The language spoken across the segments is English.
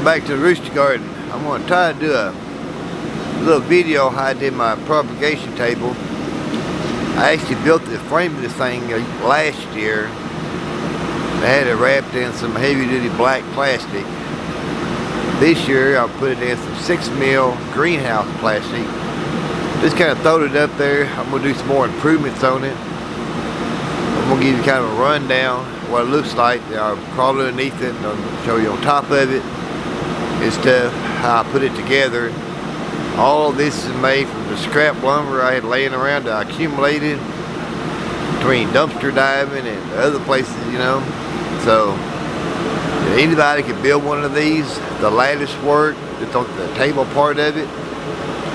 Back to the rooster garden. I'm going to try to do a little video how I did my propagation table. I actually built the frame of this thing last year. I had it wrapped in some heavy duty black plastic. This year I put it in some 6mm greenhouse plastic. Just kind of throwed it up there. I'm going to do some more improvements on it. I'm going to give you kind of a rundown of what it looks like. I'll crawl underneath it and I'll show you on top of it and stuff, how I put it together. All of this is made from the scrap lumber I had laying around that I accumulated between dumpster diving and other places, you know. So anybody can build one of these. The lattice work, it's on the table part of it.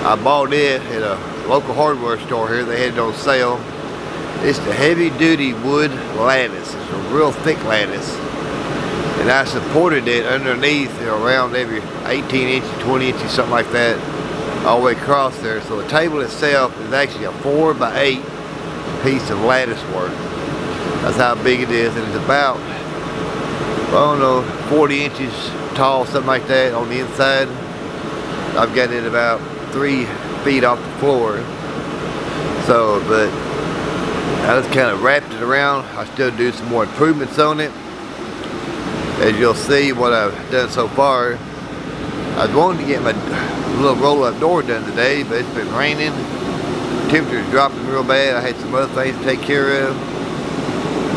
I bought it at a local hardware store here. They had it on sale. It's the heavy duty wood lattice. It's a real thick lattice. And I supported it underneath, you know, around every 18 inches, 20 inches, something like that, all the way across there. So the table itself is actually a 4x8 piece of lattice work. That's how big it is, and it's about, I don't know, 40 inches tall, something like that on the inside. I've got it about 3 feet off the floor. So, but I just kind of wrapped it around. I still do some more improvements on it. As you'll see what I've done so far. I was wanting to get my little roll-up door done today, but it's been raining. Temperature's dropping real bad. I had some other things to take care of.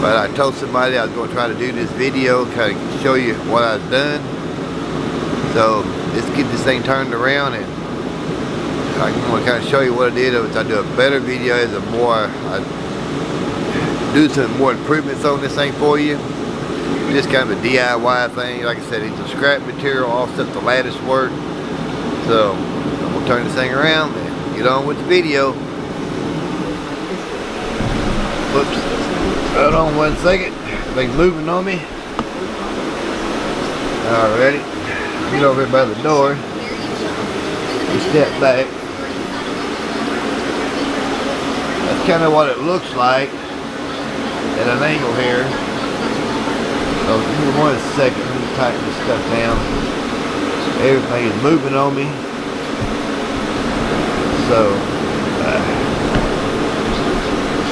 But I told somebody I was going to try to do this video, kind of show you what I've done. So let's get this thing turned around, and I'm going to kind of show you what I did. I do a better video, the more I do some more improvements on this thing for you. Just kind of a DIY thing. Like I said, it's a scrap material, all stuff the lattice work. So I'm going to turn this thing around and get on with the video. Whoops. Hold on one second. Thing's moving on me. Alrighty. Get over here by the door. Just step back. That's kind of what it looks like at an angle here. So give me 1 second, let me tighten this stuff down. Everything is moving on me. So,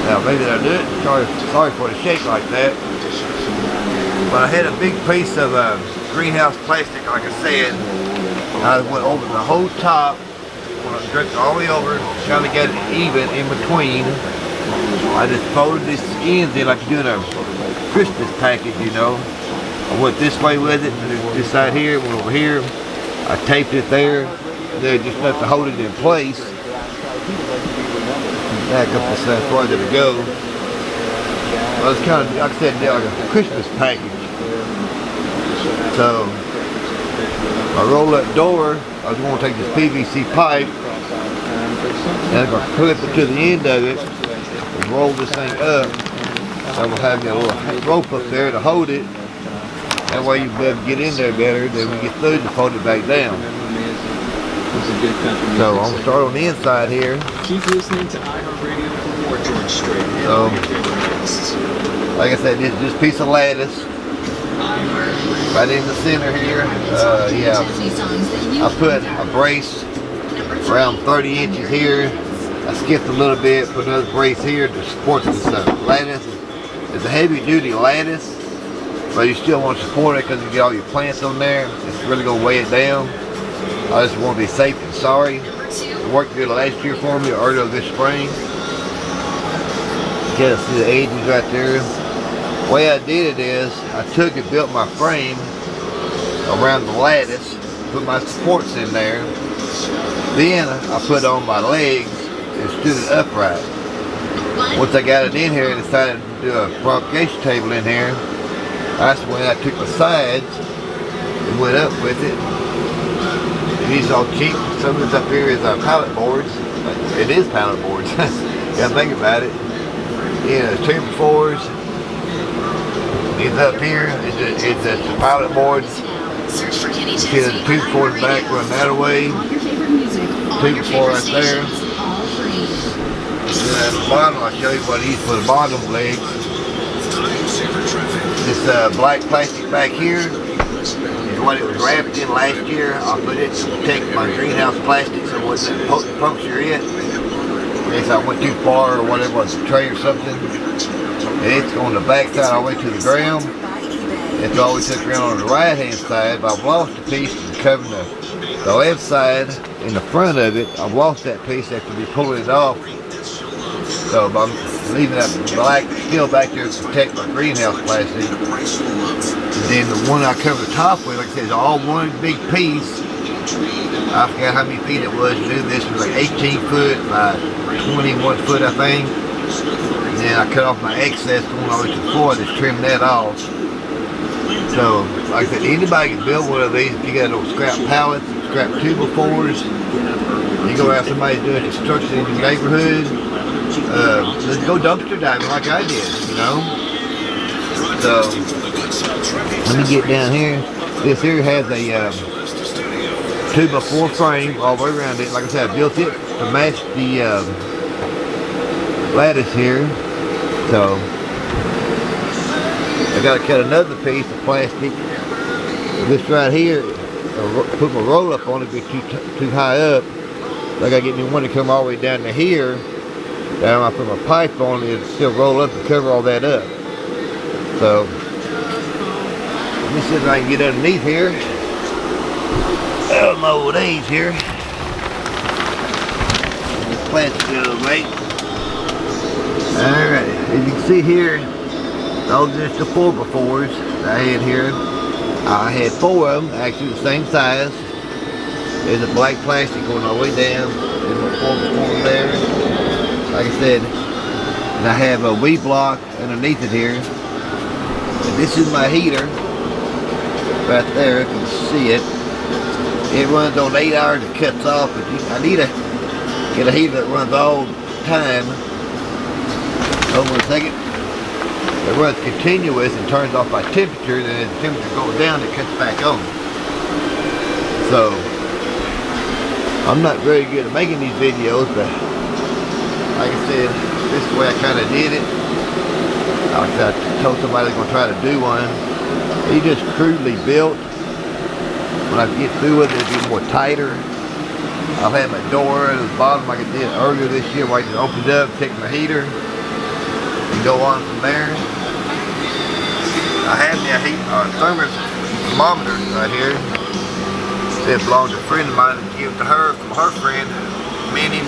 now maybe that'll do it. Sorry for the shake like that. But I had a big piece of greenhouse plastic, like I said. I went over the whole top, draped all the way over, trying to get it even in between. I just folded these ends in like you do in a Christmas package, you know. I went this way with it, and this side here, went over here. I taped it there. There, just enough to hold it in place. Back up the side where did it go. Well, it's kind of, like I said, like a Christmas package. So, I roll that door. I was going to take this PVC pipe, and I'm going to clip it to the end of it, and roll this thing up. I will have a little rope up there to hold it. That way you be able to get in there better. Then when you get through, you fold it back down. So I'm going to start on the inside here. Keep listening to iHeartRadio for more George Strait. So, like I said, this piece of lattice right in the center here. Yeah, I put a brace around 30 inches here. I skipped a little bit, put another brace here to support this lattice. It's a heavy duty lattice, but you still want to support it because you get all your plants on there. It's really going to weigh it down. I just want to be safe and sorry. It worked good last year for me, or earlier this spring. You can see the edges right there. The way I did it is, I took and built my frame around the lattice, put my supports in there. Then I put on my legs and stood it upright. Once I got it in here and decided to do a propagation table in here, that's when I took the sides and went up with it. These are all cheap. Some of this up here is pallet boards. It is pallet boards. You gotta think about it. Yeah, 2x4s. These up here, it's the pallet boards. See the 2x4 back run that way. 2x4 right there. And then at the bottom, I'll show you what I use for the bottom legs. This black plastic back here is what it was wrapped in last year. I put it to protect my greenhouse plastic so it wasn't puncture it. In case I went too far or whatever, was a tray or something. And it's on the back side all the way to the ground. It's always took around on the right hand side, but I've lost a piece to cover the left side in the front of it. I've lost that piece after we pulled it off. So I'm leaving that black still back there to protect my greenhouse plastic. And then the one I cover the top with, like I said, is all one big piece. I forgot how many feet it was to do this. It was like 18 foot by 21 foot, I think. And then I cut off my excess going all the way to the floor, just trim that off. So, like I said, anybody can build one of these if you got those scrap pallets, scrap 2x4s. You go out, somebody's doing construction in your neighborhood. Let's go dumpster diving like I did, you know. So, let me get down here. This here has a 2x4 frame all the way around it. Like I said, I built it to match the lattice here. So, I got to cut another piece of plastic. This right here, put my roll up on it, be too high up. So I got to get me one to come all the way down to here. Down, I put my pipe on it, it'll still roll up and cover all that up. So, let me see if I can get underneath here. Oh, my old age here. This plastic out of the way. Alright, as you can see here, those are just the 4x4s that I had here. I had 4 of them, actually the same size. There's a black plastic going all the way down. There's my 4x4 there. Like I said, and I have a weed block underneath it here. And this is my heater right there, if you can see it. It runs on 8 hours, it cuts off, but I need to get a heater that runs all the time. Hold on a second. It runs continuous and turns off by temperature, and as the temperature goes down, it cuts back on. So, I'm not very good at making these videos, but like I said, this is the way I kind of did it. Like I said, I told somebody I was going to try to do one. He just crudely built. When I get through with it, it'll be more tighter. I'll have my door at the bottom like I did earlier this year, where I just open it up, take my heater, and go on from there. I have me a thermometer right here. It belonged to a friend of mine and gave it to her from her friend many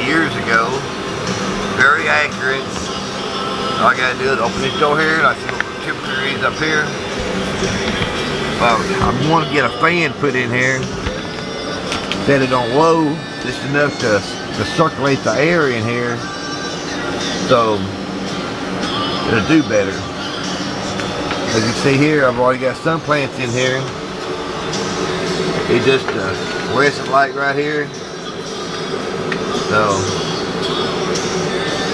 years ago. Very accurate. All I gotta do is open this door here and I see what the temperature is up here. I want to get a fan put in here. Set it on low, just enough to circulate the air in here, so it'll do better. As you see here, I've already got some plants in here. It's just fluorescent light right here. So,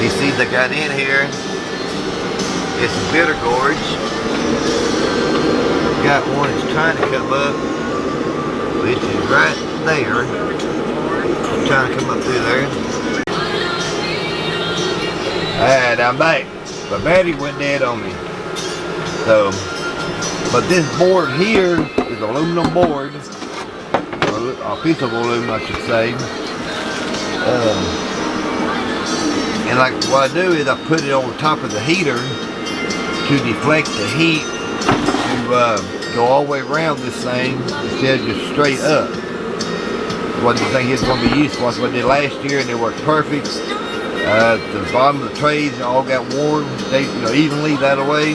these seeds I got in here is some bitter gourds. Got one that's trying to come up, which is right there. I'm trying to come up through there. Alright, I'm back. My battery went dead on me. So, but this board here is aluminum board. A piece of aluminum, I should say. And like what I do is I put it on top of the heater to deflect the heat to go all the way around this thing instead of just straight up. What do you think it's going to be useful? That's what I did last year and it worked perfect. The bottom of the trays all got warm, stayed evenly that way.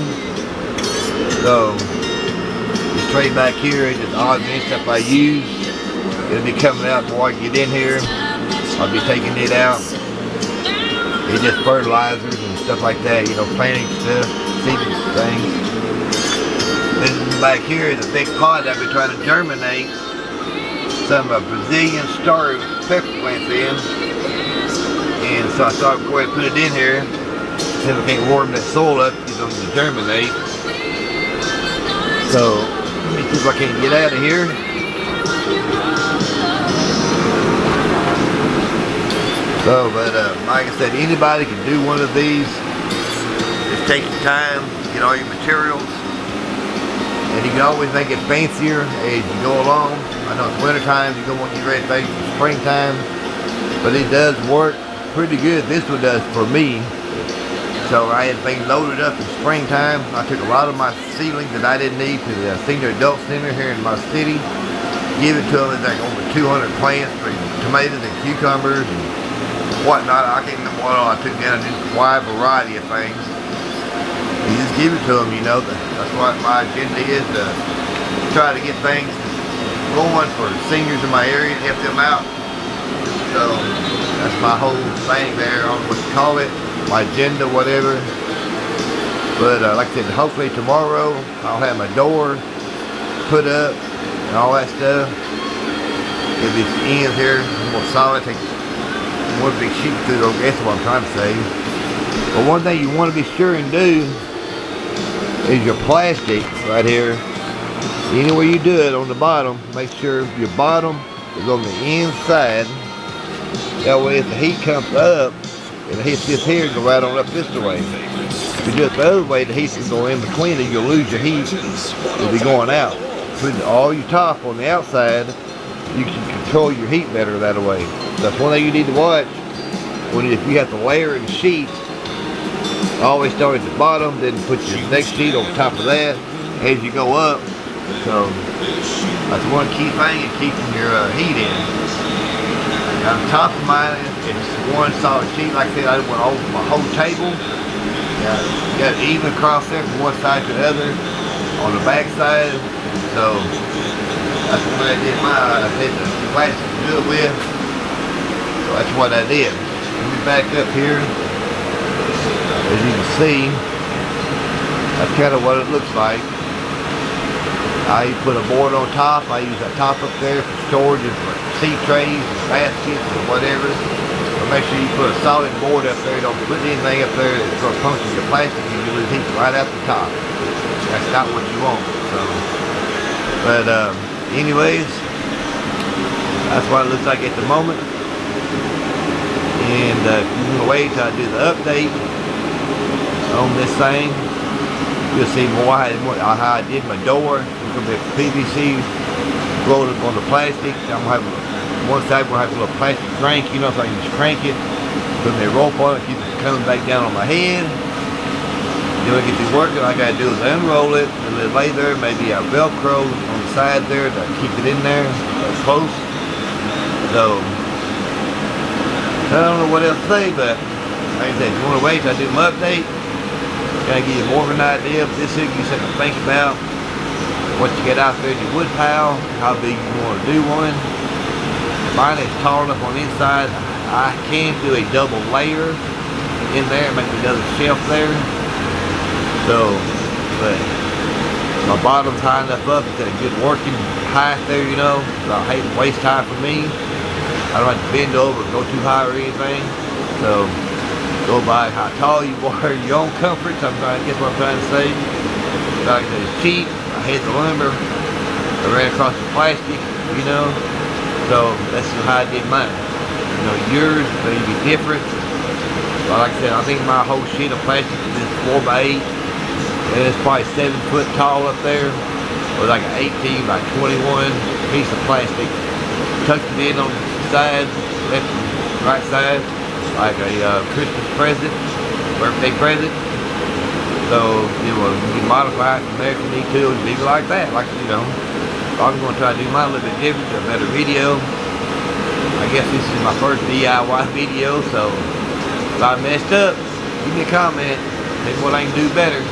So this tray back here is just odd and stuff I use. It'll be coming out before I get in here. I'll be taking it out. It's just fertilizers and stuff like that, planting stuff, seeding things. Then back here is a big pot I've been trying to germinate some Brazilian star pepper plants in. And so I thought I'd go ahead and put it in here. Since I can't warm that soil up, get them to germinate. So, let me see if I can get out of here. So, but like I said, anybody can do one of these. Just take your time, get all your materials, and You can always make it fancier as you go along. I know it's winter time, you don't want to get ready for springtime, but it does work pretty good. This one does for me. So I had things loaded up in springtime. I took a lot of my seedlings that I didn't need to the Senior Adult Center here in my city. Give it to them. It's like over 200 plants for tomatoes and cucumbers and whatnot. I can't remember what all I took down. Just a wide variety of things. You just give it to them, you know. That's what my agenda is, to try to get things going for seniors in my area and help them out. So that's my whole thing there. I don't know what to call it. My agenda, whatever. But like I said, hopefully tomorrow I'll have my door put up and all that stuff. Get these ends here more solid. Take one big sheet through those. That's what I'm trying to say. But one thing you want to be sure and do is your plastic right here. Anywhere you do it on the bottom, make sure your bottom is on the inside. That way if the heat comes up, it hits this here and go right on up this way. If you do it the other way, the heat can go in between and you'll lose your heat. It'll be going out. Putting all your top on the outside, you can control your heat better that way. That's one thing you need to watch. If you have to layer in sheets, always start at the bottom, then put your next sheet on top of that as you go up. So that's one key thing in keeping your heat in. On top of mine, it's one solid sheet. Like I said, I went over my whole table. Got it even across there from one side to the other on the back side. So that's what I did mine. I had the plastic to do it with. So that's what I did. Let me back up here. As you can see, that's kind of what it looks like. I put a board on top. I use that top up there for storage and for seed trays and baskets or whatever. But make sure you put a solid board up there. Don't put anything up there that's going to puncture your plastic and you lose heat right out the top. That's not what you want. So, but anyways, that's what it looks like at the moment. And if you want to wait till I do the update on this thing, you'll see more how I did my door. It's going to be a PVC rolled up on the plastic. I'm going to have one side where I have a little plastic crank, you know, so I can just crank it, put my rope on it, keep it coming back down on my head. Then when I get to working, all I got to do is unroll it and let it lay there. Maybe a Velcro on the side there to keep it in there close. So I don't know what else to say, but like I said, if you want to wait till I do my update, kind of give you more of an idea. But this will give you something to think about. What you get out there in your wood pile, how big you want to do one. Mine is tall enough on the inside. I can do a double layer in there, make another shelf there. So, but my bottom's high enough up, it's at a good working height there, you know. So I hate to waste time for me. I don't have to bend over or go too high or anything. So go by how tall you are, your own comfort. I guess what I'm trying to say. Like I said, it's cheap. I had the lumber. I ran across the plastic, you know. So that's how I did mine. You know, yours may be different. But like I said, I think my whole sheet of plastic is 4x8. And it's probably 7 foot tall up there. With like an 18 by 21 piece of plastic. Tucked it in on the side, left and right side. Like a Christmas present, birthday present. So, you know, you can modify it from there if you need to, and leave it like that. Like, you know, I'm going to try to do mine a little bit different, a better video. I guess this is my first DIY video, so if I messed up, give me a comment. Maybe what I can do better.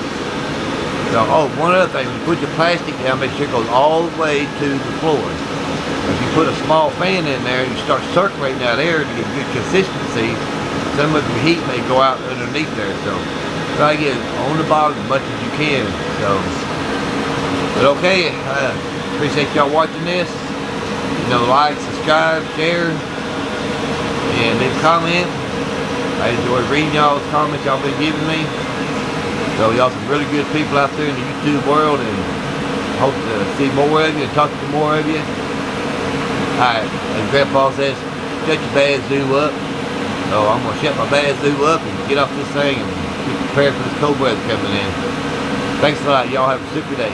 So, oh, one other thing, when you put your plastic down, make sure it goes all the way to the floor. If you put a small fan in there and you start circulating that air to get good consistency, some of your heat may go out underneath there. So try to get on the bottom as much as you can. So, but okay, appreciate y'all watching this. You know, like, subscribe, share, and leave a comment. I enjoy reading y'all's comments y'all been giving me. So y'all some really good people out there in the YouTube world, and hope to see more of you and talk to more of you. Alright, as Grandpa says, shut your bazoo up. So I'm going to shut my bazoo up and get off this thing and get prepared for this cold weather coming in. Thanks a lot. Y'all have a super day.